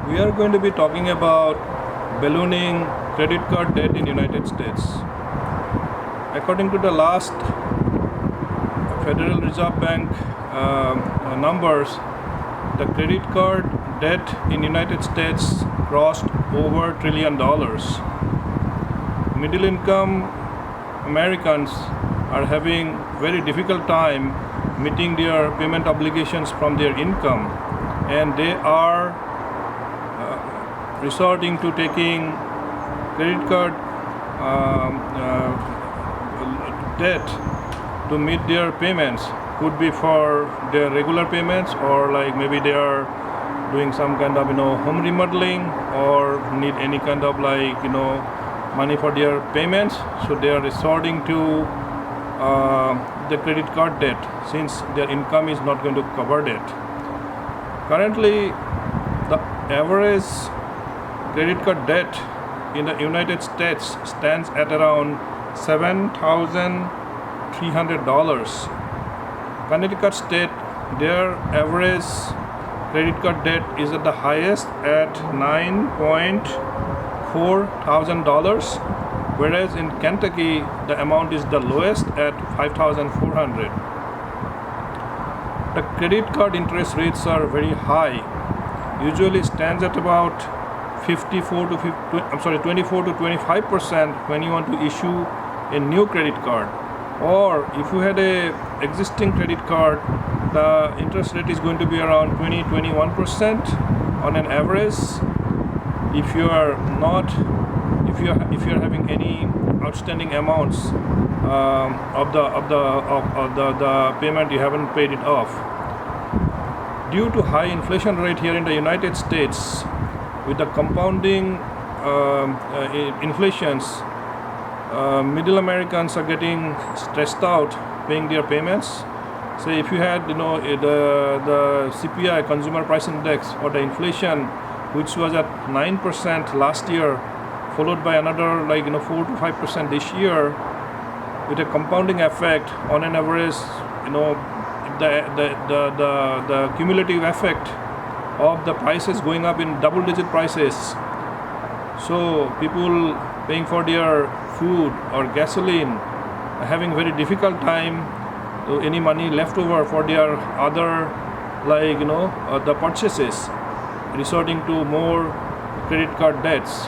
We are going to be talking about ballooning credit card debt in United States. According to the last Federal Reserve Bank numbers, the credit card debt in United States crossed over $1 trillion. Middle income Americans are having very difficult time meeting their payment obligations from their income, and they are resorting to taking credit card debt to meet their payments. Could be for their regular payments, or like maybe they are doing some kind of home remodeling, or need any kind of money for their payments, so they are resorting to the credit card debt since their income is not going to cover it. Currently, the average credit card debt in the United States stands at around $7,300. Connecticut State, their average credit card debt is at the highest at $9,400, whereas in Kentucky the amount is the lowest at $5,400. The credit card interest rates are very high, usually stands at about 24 to 25% when you want to issue a new credit card, or if you had a existing credit card, the interest rate is going to be around 21% on an average. If you are having any outstanding amounts of the payment, you haven't paid it off. Due to high inflation rate here in the United States, with the compounding inflations, middle Americans are getting stressed out paying their payments. So if you had the CPI, Consumer Price Index, or the inflation, which was at 9% last year, followed by another 4 to 5% this year, with a compounding effect on an average, the cumulative effect of the prices going up in double-digit prices. So people paying for their food or gasoline are having very difficult time. So any money left over for their other the purchases, resorting to more credit card debts.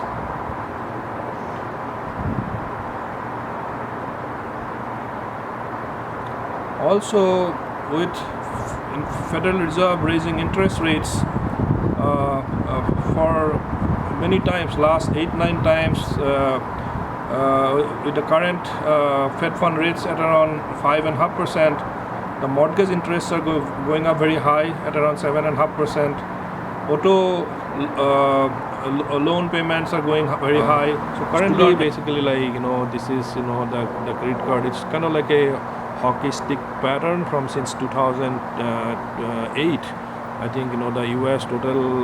Also, with Federal Reserve raising interest rates for many times, last 8-9 times, with the current Fed fund rates at around 5.5%, the mortgage interests are going up very high at around 7.5%. Auto loan payments are going very high. So currently, basically, this is the credit card. It's kind of like a hockey stick pattern from since 2008. I think the U.S. total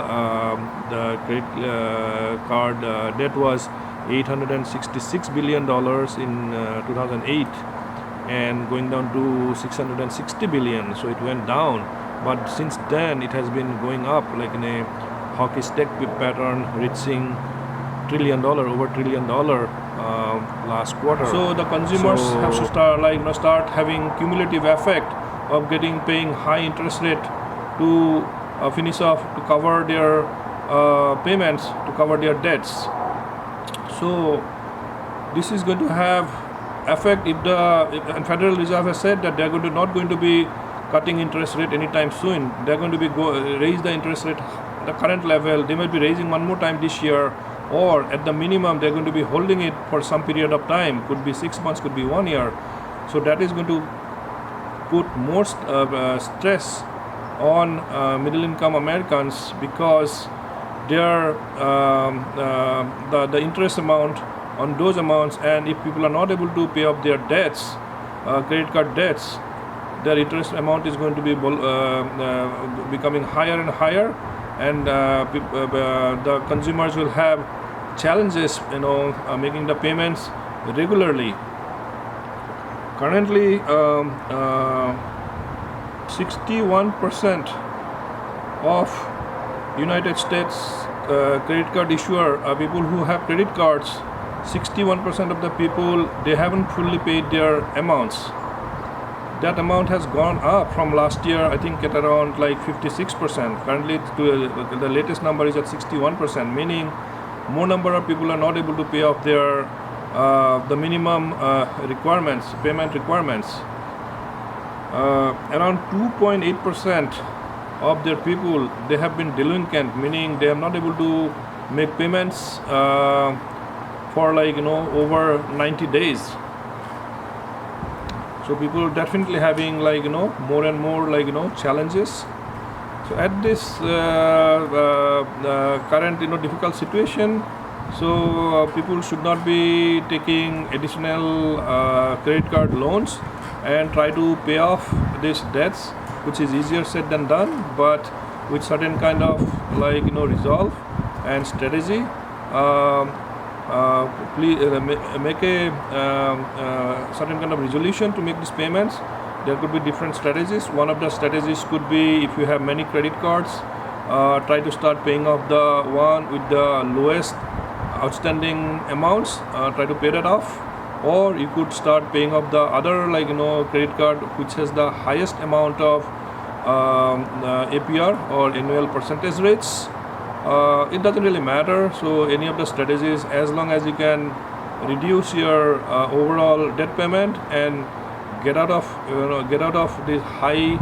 the credit card debt was $866 billion in 2008, and going down to $660 billion. So it went down, but since then it has been going up like in a hockey stick pattern, reaching over $1 trillion last quarter. So the consumers have to start having cumulative effect of paying high interest rate to finish off, to cover their payments, to cover their debts. So this is going to have effect if and Federal Reserve has said that they're not going to be cutting interest rate anytime soon. They're going to be raise the interest rate the current level. They might be raising one more time this year, or at the minimum they're going to be holding it for some period of time. Could be 6 months, could be 1 year. So that is going to put more stress on middle income Americans, because their the interest amount on those amounts, and if people are not able to pay off their debts, credit card debts, their interest amount is going to be becoming higher and higher, and the consumers will have challenges making the payments regularly. Currently 61% of United States credit card issuer, people who have credit cards, 61% of the people, they haven't fully paid their amounts. That amount has gone up from last year, I think at around like 56%. Currently, the latest number is at 61%, meaning more number of people are not able to pay off their the minimum requirements, payment requirements. Around 2.8% of their people, they have been delinquent, meaning they are not able to make payments for over 90 days. So people are definitely having more and more challenges. So at this current difficult situation, so people should not be taking additional credit card loans and try to pay off these debts, which is easier said than done, but with certain kind of resolve and strategy. Please make a certain kind of resolution to make these payments. There could be different strategies. One of the strategies could be, if you have many credit cards, try to start paying off the one with the lowest outstanding amounts, try to pay that off. Or you could start paying off the other credit card which has the highest amount of APR or annual percentage rates. It doesn't really matter. So any of the strategies, as long as you can reduce your overall debt payment and get out of these high,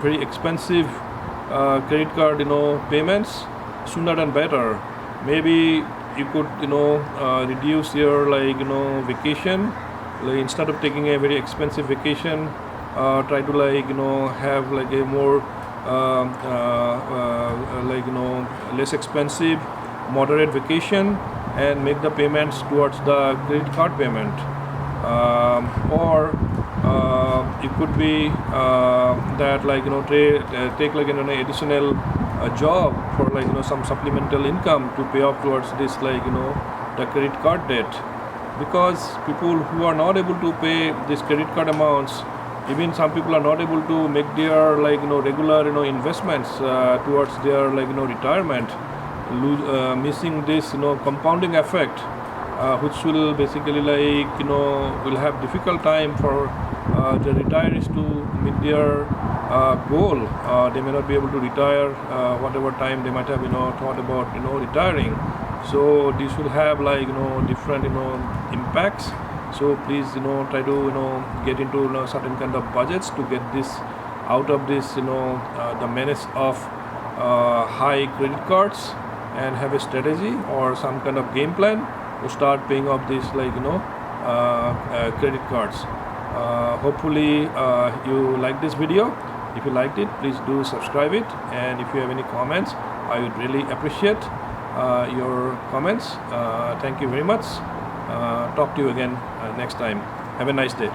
very expensive credit card payments sooner than better. Maybe you could reduce your vacation. Instead of taking a very expensive vacation, try to have a more less expensive, moderate vacation, and make the payments towards the credit card payment. Or it could be that take an additional job for some supplemental income to pay off towards this the credit card debt. Because people who are not able to pay these credit card amounts, even some people are not able to make their regular investments towards their retirement, missing this compounding effect, which will basically will have difficult time for the retirees to meet their goal. They may not be able to retire whatever time they might have thought about retiring. So this will have different impacts. So please try to get into certain kind of budgets to get this out of this the menace of high credit cards, and have a strategy or some kind of game plan to start paying off these credit cards. Hopefully you like this video. If you liked it, please do subscribe it, and if you have any comments, I would really appreciate your comments. Thank you very much. Talk to you again next time. Have a nice day.